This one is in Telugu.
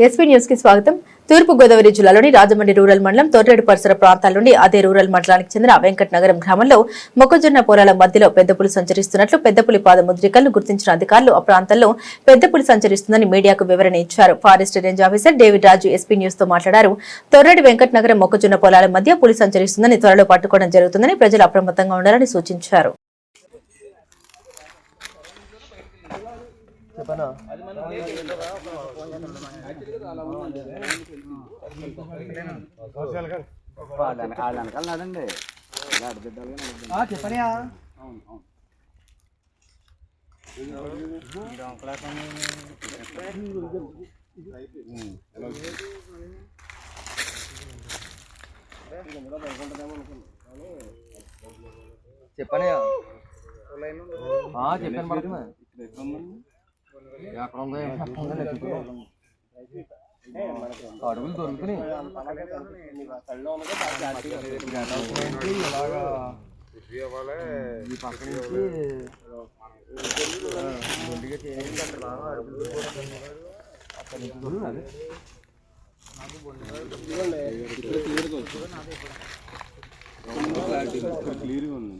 ఎస్పీ న్యూస్ కి స్వాగతం. తూర్పు గోదావరి జిల్లాలోని రాజమండ్రి రూరల్ మండలం తొర్రేడు పరిసర ప్రాంతాల నుండి అదే రూరల్ మండలానికి చెందిన వెంకటనగరం గ్రామంలో మొక్కజొన్న పొలాల మధ్యలో పెద్దపులి సంచరిస్తున్నట్లు పెద్దపులి పాదముద్రికలను గుర్తించిన అధికారులు ఆ ప్రాంతంలో పెద్దపులి సంచరిస్తుందని మీడియాకు వివరణ ఇచ్చారు. ఫారెస్ట్ రేంజ్ ఆఫీసర్ డేవిడ్ రాజు ఎస్పీ న్యూస్ తో మాట్లాడారు. తొర్రేడు వెంకటనగరం మొక్కజొన్న పొలాల మధ్య పులి సంచరిస్తుందని త్వరలో పట్టుకోవడం జరుగుతుందని ప్రజలు అప్రమత్తంగా ఉండాలని సూచించారు. చెప్పని చెప్పాను పడుతున్నా అడుగులు దొరుకుతున్నాయి. ఈ పక్క నుంచి క్లియర్గా ఉంది.